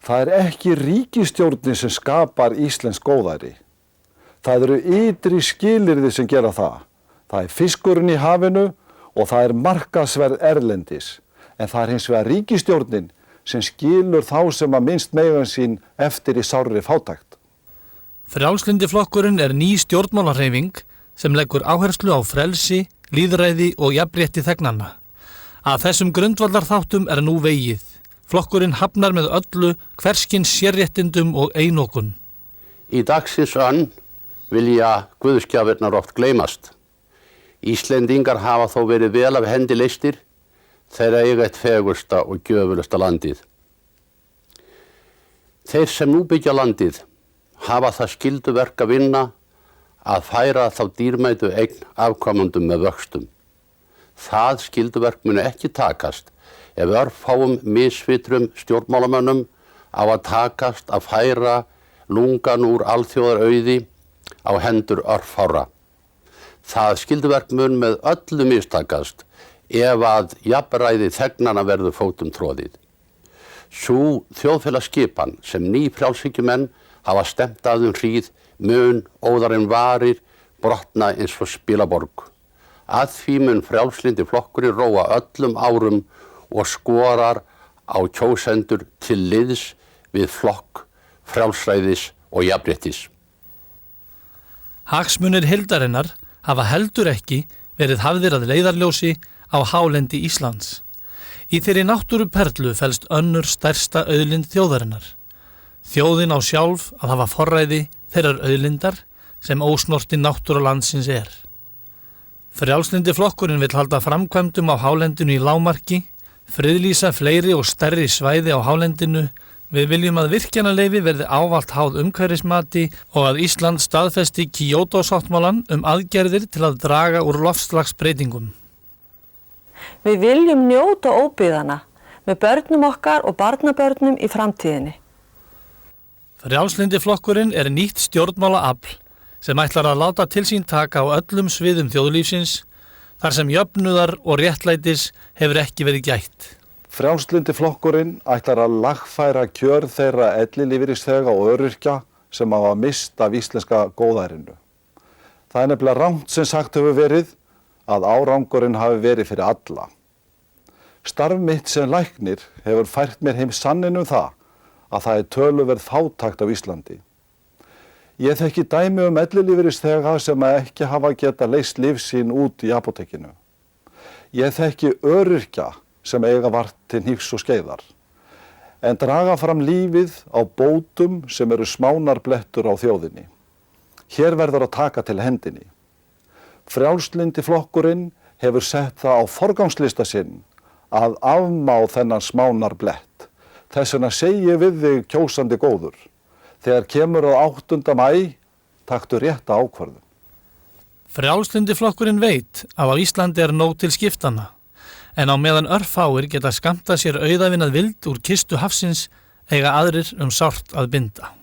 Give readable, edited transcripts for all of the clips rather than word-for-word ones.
Það ekki ríkisstjórnin sem skapar íslensk góðæri. Það eru ytri skilyrði sem gera það. Það fiskurinn í hafinu og það markaðsverð erlendis. En það hins vegar ríkisstjórnin sem skilur þá sem að minnst mega sín eftir í sárri fátækt. Frjálslyndi flokkurinn ný stjórnmálahreyfing sem leggur áherslu á frelsi, lýðræði og jafnrétti þegnanna. Að þessum grundvallarþáttum nú vegið. Flokkurinn hafnar með öllu hverskins sérréttindum og einokun. Í dagsins önn vilja guðsgjafirnar oft gleymast. Íslendingar hafa þó verið vel af hendi leystir þeirra eiga eitt fegursta og gjöfulasta landið. Þeir sem nú byggja landið hafa það skylduverk að vinna að færa þá dýrmætu eign afkomendum með vöxtum. Það skylduverk muni ekki takast ef örfáum misvitrum stjórnmálamönnum á að takast að færa lungan úr alþjóðarauði á hendur örfára. Það skylduverk mun með öllu mistakast ef að jafnræði þegnanna verður fótum troðið. Sú þjóðfélagsskipan sem ný frjálshyggjumenn hafa stefnt að hríð mun óðar en varir brotna eins og spilaborg. Að því mun frjálslyndi flokkurinn róa öllum árum og skorar á kjósendur til liðs við flokk, frjálsræðis og jafnréttis. Hagsmunir heildarinnar hafa heldur ekki verið hafðir að leiðarljósi á hálendi Íslands. Í þeirri náttúruperlu felst önnur stærsta auðlind þjóðarinnar. Þjóðin á sjálf að hafa forræði þeirrar auðlindar sem ósnorti náttúra landsins Frjálslyndi flokkurinn vill halda framkvæmdum á hálendinu í lágmarki, friðlýsa fleiri og stærri svæði á hálendinu. Við viljum að virkjanaleyfi verði ávallt háð umhverfismati og að Ísland staðfesti Kyoto-sáttmálann aðgerðir til að draga úr loftslagsbreytingum. Við viljum njóta óbyggðanna með börnum okkar og barnabörnum í framtíðinni. Frjálslyndi flokkurinn nýtt stjórnmálaafl sem ætlar að láta til sín taka á öllum sviðum þjóðlífsins, þar sem jöfnuðar og réttlætis hefur ekki verið gætt. Frjálslyndi flokkurinn ætlar að lagfæra kjör þeirra ellilífeyrisþega og öryrkja sem hafa misst af íslenska góðærinu. Það nefnilega rangt sem sagt hefur verið að árangurinn hafi verið fyrir alla. Starf mitt sem læknir hefur fært mér heim sanninn það að það töluverð fátækt á Íslandi. Ég þekki dæmi ellilífeyrisþega sem ekki hafa getað leyst líf sín út í apótekinu. Ég þekki öryrkja sem eiga vart til hnífs og skeiðar, en draga fram lífið á bótum sem smánarblettur á þjóðinni. Hér verður að taka til hendinni. Frjálslyndi flokkurinn hefur sett það á forgangslista sinn að afmá þennan smánarblett. Þess vegna segi ég við þig, kjósandi góður, þegar kemur á 8. maí, taktu rétta ákvörðun. Frjálslyndi flokkurinn veit að á Íslandi nóg til skiptanna, en á meðan örfáir geta skammtað sér auðæfinnað vild úr kistu hafsins eiga aðrir sárt að binda.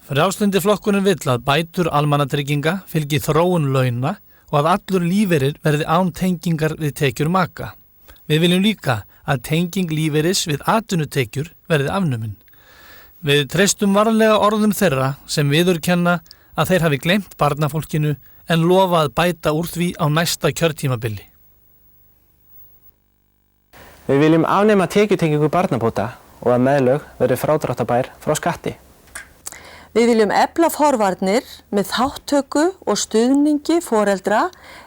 Frjálslyndi flokkurinn vill að bætur almannatrygginga fylgi þróun launa og að allur lífeyrir verði án tengingar við tekjur maka. Við viljum líka að tenging lífeyris við atvinnutekjur verði afnumin. Við treystum varlega orðum þeirra sem viðurkenna að þeir hafi gleymt barnafólkinu en lofa að bæta úr því á næsta kjörtímabili. Við viljum afnema tekjutengingu barnabóta og að meðlög verði frádráttarbær frá skatti. Við viljum efla forvarnir með þátttöku og stuðningi foreldra,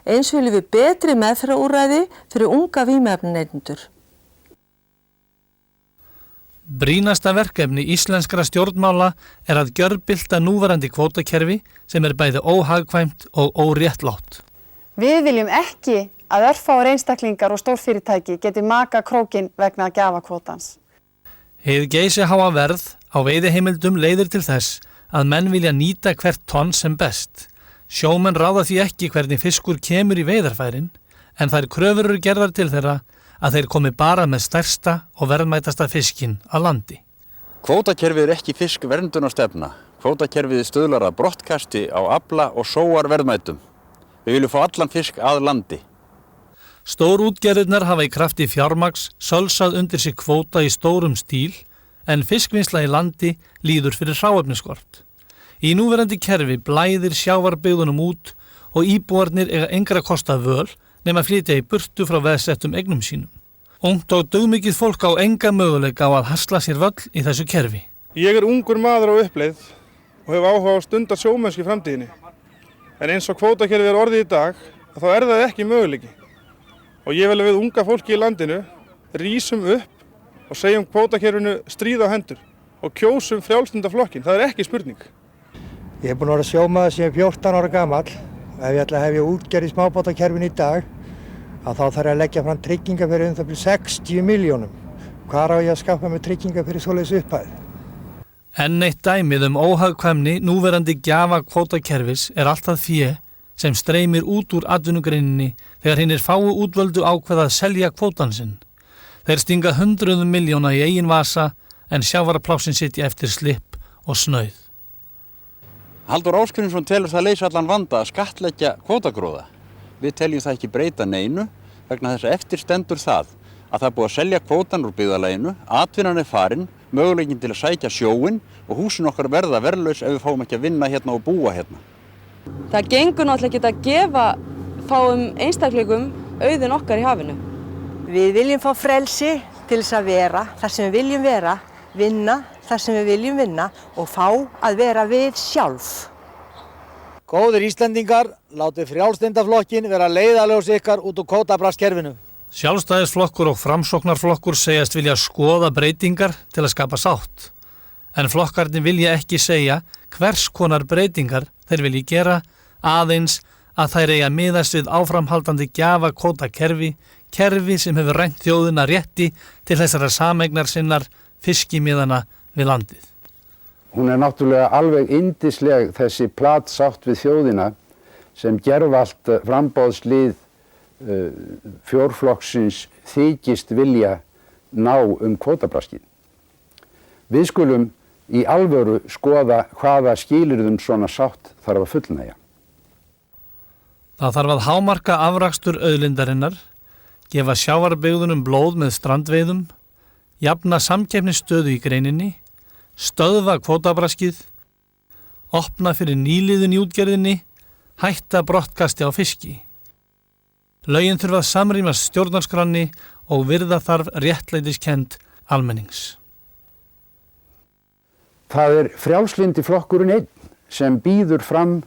eins viljum við betri meðferðarúrræði fyrir unga vímuefnaneytendur. Brýnasta verkefni íslenskra stjórnmála að gjörbylta núverandi kvótakerfi sem bæði óhagkvæmt og óréttlátt. Við viljum ekki að örfáir einstaklingar og stórfyrirtæki geti maka krókinn vegna gjafakvótans. Hið geysiháa verð á veiðiheimildum leiðir til þess að menn vilja nýta hvert tonn sem best. Sjómenn ráða því ekki hvernig fiskur kemur í veiðarfærin, en þær kröfur gerðar til þeirra að þeir komi bara með stærsta og verðmætasta fiskinn að landi. Kvótakerfið ekki fiskverndunarstefna. Kvótakerfið stuðlar að brottkasti á afla og sóar verðmætum. Við viljum fá allan fisk að landi. Stórútgerðirnar hafa í krafti fjármagns sölsað undir sig kvóta í stórum stíl en fiskvinnsla í landi líður fyrir hráefniskort. Í núverandi kerfi blæðir sjávarbyggðunum út og íbúarnir eiga engra kosta völ nema flytja í burtu frá veðsettum eignum sínum. Ungt og dugmikið fólk á enga möguleika á að hasla sér völl í þessu kerfi. Ég ungur maður á uppleið og hef áhuga á að stunda sjómennsku í framtíðinni. En eins og kvótakerfið orðið í dag, þá það ekki möguleiki. Og ég vil við unga fólki í landinu rísum upp og segjum kvótakerfinu stríð á hendur og kjósum frjálslynda flokkin. Það ekki spurning. Ég búinn að vera sjómaður sem 14 ára gamall. Ef ég ætla að hefja útgerð í smábátakerfinu í dag, þá þarf ég að leggja fram tryggingar fyrir það 60 milljónum. Hvar á ég að skaffa mig tryggingar fyrir svoleiðis upphæð? Enn eitt dæmið óhagkvæmni núverandi gjafa kvótakerfis allt það fé sem streymir út úr atvinnugreininni þegar hinnir fáu útvöldu ákveða að selja kvótan sinn. Þeir stinga 100 milljóna í eigin vasa en sjávarplásin sitja eftir slipp og snauð. Halldór Ásgrímsson telur það leysa allan vanda að skattleggja kvótagróða. Við teljum það ekki breyta neinu vegna þess að eftir stendur það að það búið að selja kvótan úr byggðarlaginu, atvinnan farin, möguleikin til að sækja sjóinn og húsin okkar verða verðlaus ef við fáum ekki að vinna hérna og búa hérna. Það gengur náttúrulega ekki að gefa fáum einstaklingum auðinn okkar í hafinu. Við viljum fá frelsi til þess að vera þar sem við viljum vera, vinna þar sem við viljum vinna og fá að vera við sjálf. Góðir Íslendingar, látið frjálslynda flokkin vera leiðarljós ykkar út úr kvótabraskskerfinu. Sjálfstæðisflokkur og framsóknarflokkur segjast vilja skoða breytingar til að skapa sátt. En flokkarnir vilja ekki segja hvers konar breytingar þeir vilji gera, aðeins að þær eiga miðast við áframhaldandi gjafa kvótakerfi, kerfi sem hefur rænt þjóðina rétti til þessara sameignar sinnar fiskimiðana við landið. Hún náttúrulega alveg yndisleg þessi platsátt við þjóðina sem gervalt framboðslið fjórflokksins þykist vilja ná kvótabraskið. Við skulum í alvöru skoða hvaða skilyrðum svona sátt þarf að fullnægja. Það þarf að hámarka afrakstur auðlindarinnar, gefa sjávarbyggðunum blóð með strandveiðum, jafna samkeppnisstöðu í greininni, stöðva kvótabraskið, opna fyrir nýliðun í útgerðinni, hætta brottkasti á fiski. Lögin þurfa að samrýmast stjórnarskranni og virða þarf réttlætiskennd almennings. Það frjálslyndi flokkurinn einn sem býður fram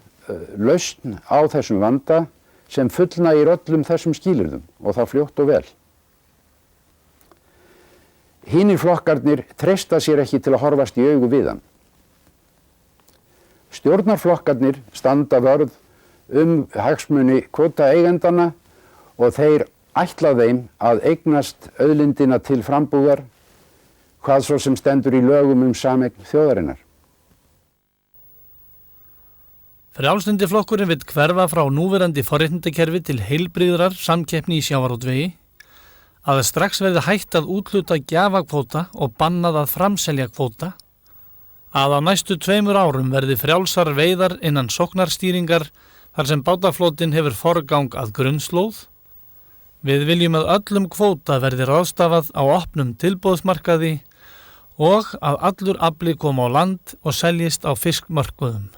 lausn á þessum vanda sem fullnægir öllum þessum skilyrðum og það fljótt og vel. Hinir flokkarnir treysta sér ekki til að horfast í augu við hann. Stjórnarflokkarnir standa vörð hagsmuni kvótaeigendana og þeir ætla þeim að eignast auðlindina til frambúðar, hvað svo sem stendur í lögum sameign þjóðarinnar. Frjálslyndi flokkurinn vill hverfa frá núverandi forréttindakerfi til heilbrigðrar samkeppni í sjávarútvegi, að strax verði hætt að úthluta gjafakvóta og bannað að framselja kvóta, að á næstu 2 árum verði frjálsar veiðar innan sóknarstýringar þar sem bátaflotinn hefur forgang að grunnslóð. Við viljum að öllum kvóta verði ráðstafað á opnum tilboðsmarkaði og að allur afli komi á land og seljist á fiskmörkuðum.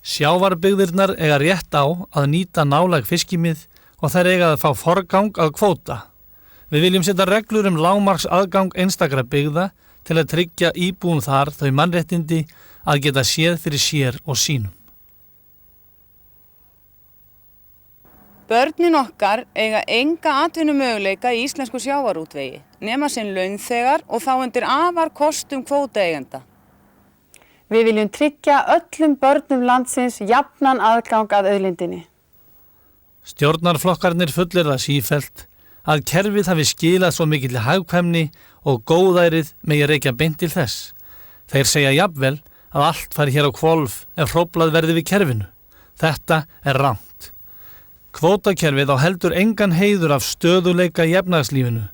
Sjávarbyggðirnar eiga rétt á að nýta nálæg fiskimið og þær eiga að fá forgang að kvóta. Við viljum setja reglur lágmarks aðgang einstakra byggða til að tryggja íbúum þar þau mannréttindi að geta séð fyrir sér og sínum. Börnin okkar eiga enga atvinnumöguleika í íslensku sjávarútvegi, nema sem launþegar og þá undir afar kostum kvótaeigenda. Við viljum tryggja öllum börnum landsins jafnan aðgang að auðlindinni. Stjórnarflokkarnir fullyrða sífellt að kerfið hafi skilað svo mikilli hagkvæmni og góðærið megi rekja beint til þess. Þeir segja jafnvel að allt fari hér á hvolf ef hróflað verði við kerfinu. Þetta rangt. Kvótakerfið á heldur engan heiður af stöðuleika í efnahagslífinu.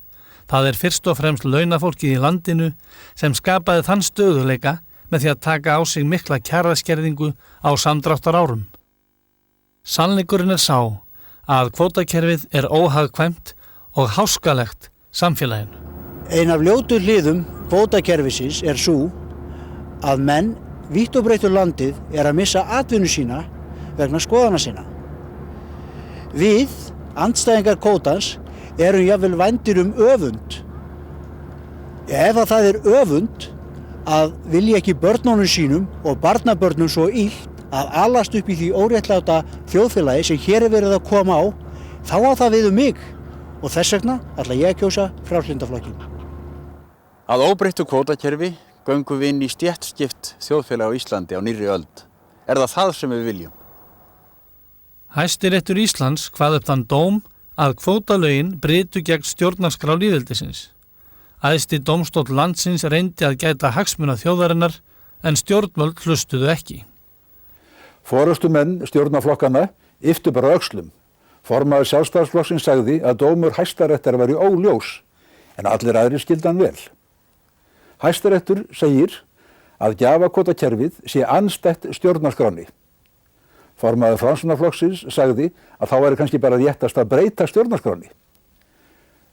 Það fyrst og fremst launafólkið í landinu sem skapaði þann stöðuleika með því að taka á sig mikla kjaraskerðingu á samdráttar árum. Sannleikurinn sá að kvótakerfið óhagkvæmt og háskalegt samfélaginu. Ein af ljótu hliðum kvótakerfisins svo að menn vítt og breitt landið að missa atvinnu sína vegna skoðana sinna. Við, andstæðingar kvótans, erum jafnvel vændir öfund. Ef að það öfund að vilja ekki börnunum sínum og barnabörnum svo illt að alast upp í því óréttláta þjóðfélagi sem hér verið að koma á, þá á það við mig og þess vegna ætla ég að kjósa Frjálslyndaflokkinn. Að óbreyttu kvótakerfi göngum við inn í stéttskipt þjóðfélag á Íslandi á nýrri öld. Það sem við viljum? Hæstiréttur Íslands kvað upp þann dóm að kvótalögin brytu gegn stjórnarskrá lýðveldisins. Æðsti dómstóll landsins reyndi að gæta hagsmuna þjóðarinnar en stjórnvöld hlustuðu ekki. Forystumenn stjórnarflokkana ypptu bara öxlum. Formaður Sjálfstæðisflokksins sagði að dómur Hæstaréttar væri óljós en allir aðrir skildu hann vel. Hæstaréttur segir að gjafakvótakerfið sé andstætt stjórnarskránni. Formaður Framsóknarflokksins sagði að þá væri kannski bara réttast að breyta stjórnarskránni.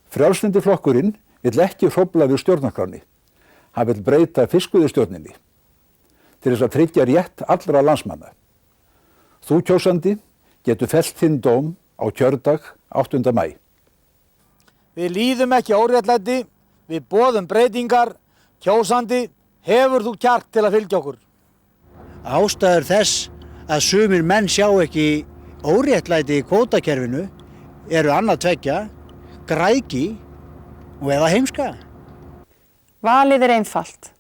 Frjálslyndi flokkurinn vill ekki hrófla við stjórnarskránni. Hann vill breyta fiskveiðistjórninni til þess að tryggja rétt allra landsmanna. Þú kjósandi getur fellt þinn dóm á kjördag 8. maí. Við líðum ekki óréttlæti, við boðum breytingar, kjósandi, hefur þú kjark til að fylgja okkur? Ástæður þess að sumir menn sjá ekki óréttlæti í kvótakerfinu annað tveggja, græðgi og eða heimska. Valið einfalt.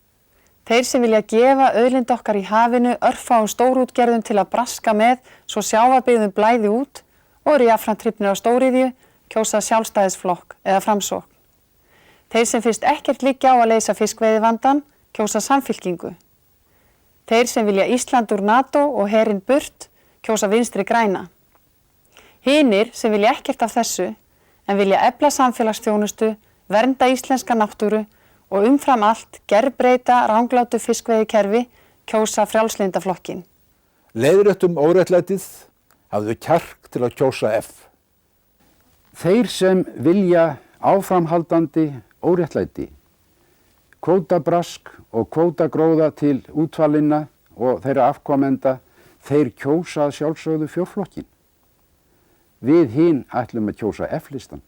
Þeir sem vilja gefa auðlind okkar í hafinu örfáum stórútgerðum til að braska með svo sjávarbyggðum blæði út og jafnframt hrifnir á stóriðju, kjósa Sjálfstæðisflokk eða Framsókn. Þeir sem finnst ekkert liggja á að leysa fiskveiðivandann, kjósa Samfylkingu. Þeir sem vilja Ísland úr NATO og herinn burt, kjósa Vinstri græna. Hinir sem vilja ekkert af þessu en vilja efla samfélagsþjónustu, vernda íslenska náttúru og umfram allt gerbreyta ranglátu fiskveiðikerfi, kjósa Frjálslyndaflokkinn. Leiðréttum óréttlætið hafðu kjark til að kjósa F. Þeir sem vilja áframhaldandi óréttlæti, kvótabrask og kvótagróða til útvalinna og þeirra afkomenda, þeir kjósa sjálfsögðu fjórflokkinn. Við hin ætlum að kjósa F-listan.